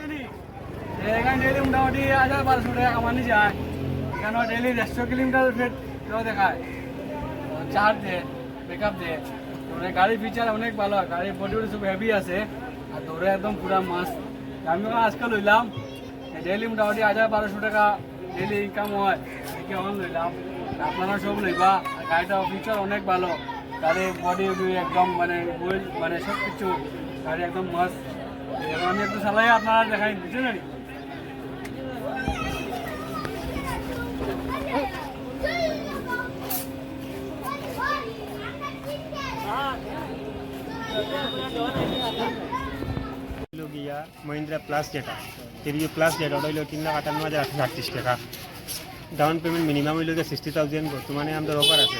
এখানে ডেলি মোটামুটি 1000-1200 টাকা কামানি যায়, কেন ডেলি 150 কিলোমিটার ফেট দেখায়, চার্জ দেয়, ব্রেকআপ দেয়। মানে গাড়ির ফিচার অনেক ভালো, গাড়ির বডি সব হেভি আছে আর দৌড়ে একদম পুরা মাস্ট। আমি আজকাল লইলাম ডেলি মোটামুটি 1000-1200 টাকা ডেলি ইনকাম হয়, দেখে অন লইলাম। আপনারা সব লইবা, আর গাড়িটা ফিচার অনেক ভালো, গাড়ির বডি একদম মানে হুইল মানে সব কিছু গাড়ি একদম মাস্ট। আমি একটু চালাই আপনারা দেখাই বুঝছেন না। গিয়া মহিন্দ্রা প্লাস যেটা কেরিও প্লাস যেটা ওটা হইল 3,58,838 টাকা। ডাউন পেমেন্ট মিনিমাম হইল 60,000। বর্তমানে আমাদের অফার আছে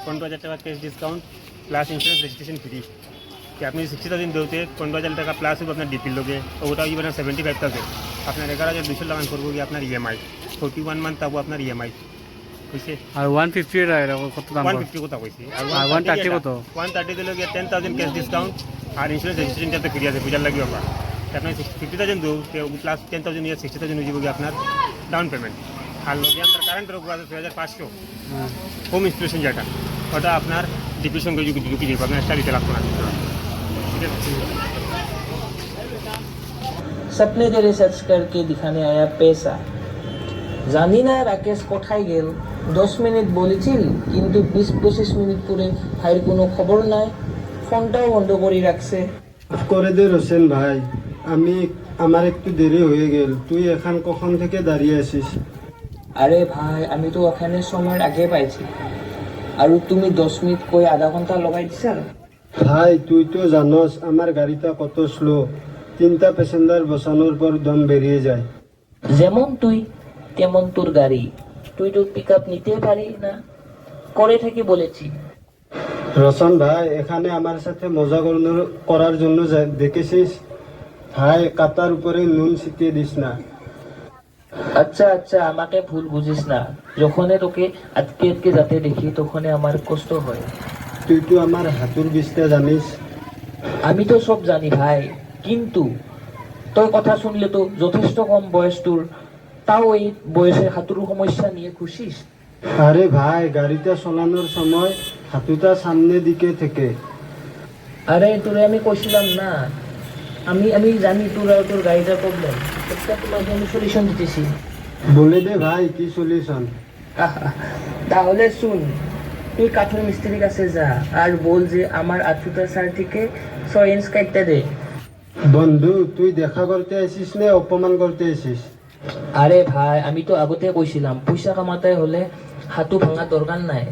15,000 টাকা cash discount plus insurance registration free. কি আপনি 60,000 দেওতে 15,000 টাকা প্লাস হবে আপনার ডিপির লোকে, ওটা হইব না 75,000। আপনার 11,200 টাকা করবো কি আপনার ইএমআই 41 মান্থ পাবো আপনার ইএমআই হয়েছে। আর 150 কত দাম? 150 কথা কইছি। আর 130 কত? 130 দিলে 10,000 ক্যাশ ডিসকাউন্ট আর ইন্স্যুরেন্স রেজিস্ট্রেশনটা ফ্রি আছে, পূজার লাগবে অফার। আপনি 50,000 দেবো প্লাস 10,000 নিয়ে 60,000 হয়ে যাবে আপনার ডাউন পেমেন্ট। আর লগে আপনার কারেন্টের উপর আছে 2,500 হোম ইনস্টলেশন যেটা, ওটা আপনার ডিপির সঙ্গে ঢুকি যাবে, আপনার একটা দিতে লাগবে না। ঠিক আছে। सपने दे रिसर्च करके दिखाने आया पैसा। জানি না রাকেশ কোথায় গেল। 10 মিনিট বলেছিল, কিন্তু 20-25 মিনিট পরে ভাইয়ের কোনো খবর নাই, ফোনটাও বন্ধ করে রাখছে। করে দে রোশন ভাই, আমার একটু দেরি হয়ে গেল। তুই এখন কখন থেকে দাঁড়িয়ে আছিস? আরে ভাই, আমি তো ওখানে সময়ের আগে পাইছি, আর তুমি 10 মিনিট কই আধা ঘন্টা লগাই দিছা। ভাই তুই তো জানোস আমার গাড়িটা কত স্লো, 3টা প্যাসেঞ্জার বসানোর পর দম বেরিয়ে যায়। যেমন তুই তেমন তোর গাড়ি, তুই তো পিক আপ নিতে পারি না করে থেকে বলেছি। রোশন ভাই, এখানে আমার সাথে মজা করার জন্য দেখেছিস? ভাই কাতার উপরে নুন ছিটিয়ে দিস না। আচ্ছা আচ্ছা, আমাকে ভুল বুঝিস না। যখন তোকে আটকে আটকে যাতে দেখি তখন আমার কষ্ট হয়। তুই তো আমার হাতুর বিস্তা জানিস। আমি তো সব জানি ভাই, কিন্তু তোর কথা শুনলে তো যথেষ্ট কম বয়স তোর, তাও এই বয়সে হাতুর সমস্যা নিয়ে খুশিস? আরে ভাই, গাড়িটা চালানোর সময় হাতুটা সামনের দিকে থেকে। আরে তোরে আমি কইছিলাম না, আমি জানি তোর গাড়িটার প্রবলেম, একটা তোমাকে আমি সলিউশন দিতেছি। বলে দে ভাই, কি সলিউশন? তাহলে শুন, তুই কাঠের মিস্ত্রির কাছে যা আর বল যে আমার আচুটা স্যার থেকে 6 ইঞ্চ কাটতে দে। বন্ধু, তুই দেখা করতে আসিস না অপমান করতে আসিস? আরে ভাই, আমি তো আগতে কইছিলাম পয়সা কামাতে হলে হাতু ভাঙার দরকার নাই।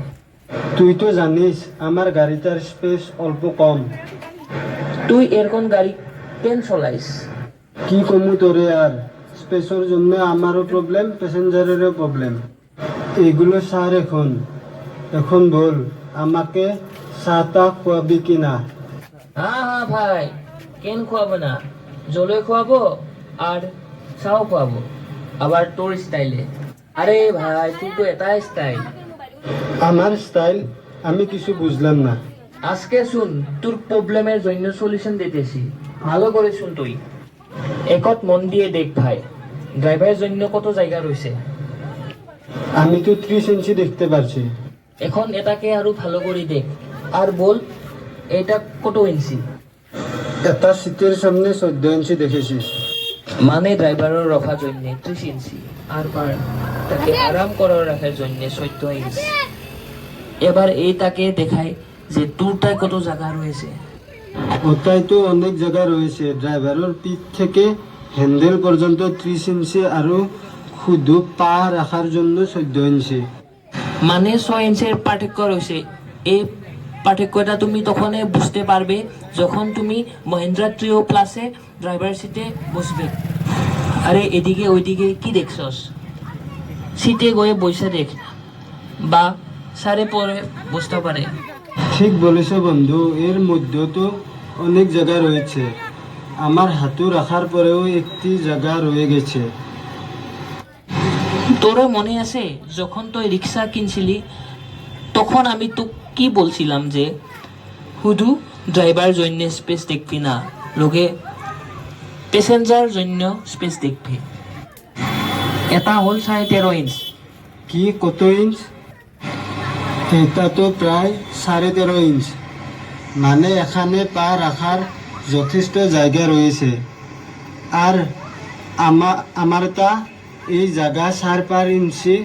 তুই তো জানিস আমার গাড়িটার স্পেস অল্প কম। তুই এরকম গাড়ি কেন চলাইস? কি কমু তোরে আর? স্পেসের জন্য আমারও প্রবলেম, প্যাসেঞ্জারেরও প্রবলেম। এগুলো সার এখন বল আমাকে চাটা খোয়াবি কিনা? হ্যাঁ হ্যাঁ ভাই, কেন খোয়াবো না, জলে খোয়াবো আর চাও খোয়াবো, আবার তোর স্টাইলে। আরে ভাই, তুই তো এটাই স্টাইল। আমার স্টাইল? আমি কিছু বুঝলাম না। আজকে শুন, তোর প্রবলেমের জন্য সলিউশন দিতেছি, ভালো করে শুন তুই। একত মন দিয়ে দেখ ভাই, ড্রাইভারের জন্য কত জায়গা রয়েছে। আমি তো 30 ইঞ্চি দেখতে পারছি। এখন এটাকে আরো ভালো করে দেখ আর বল এটা কত ইঞ্চি। এটা সিটের সামনে 14 ইঞ্চি দেখেছিস? মানে ড্রাইভারের রাখার জন্য 30 ইঞ্চি আর তাকে আরাম করার রাখার জন্য 14 ইঞ্চি। এবার এই তাকে দেখায় যে তোরটায় কত জায়গা রয়েছে। ওটাই তো অনেক জায়গা রয়েছে। ড্রাইভারের পিঠ থেকে হ্যান্ডেল পর্যন্ত 30 ইঞ্চি আর শুধু পা রাখার জন্য 14 ইঞ্চি। মানে 6 ইঞ্চের পার্থক্য রয়েছে। এই পার্থক্যটা তুমি তখনই বুঝতে পারবে যখন তুমি মহিন্দ্রা ট্রিও প্লাসে ড্রাইভার সিটে বসবে। আরে এদিকে ওইদিকে কি দেখছস? সিটে গিয়ে বসে দেখ, বা সারে পরে বসতে পারে। ঠিক বলেছ বন্ধু, এর মধ্যে তো অনেক জায়গা রয়েছে। আমার হাতু রাখার পরেও একটি জায়গা রয়ে গেছে। তোরও মনে আছে যখন তুই রিক্সা কিনছিলি, তখন আমি তো কি বলছিলাম যে শুধু ড্রাইভার জন্য স্পেস দেখবি না, লোকে প্যাসেঞ্জার জন্য স্পেস দেখবে। এটা হল 13.5 ইঞ্চ। কি কত ইঞ্চ? এটা তো প্রায় 13.5 ইঞ্চ। মানে এখানে পা রাখার যথেষ্ট জায়গা রয়েছে। আর আমার তা এই জায়গা 4.5 ইঞ্চি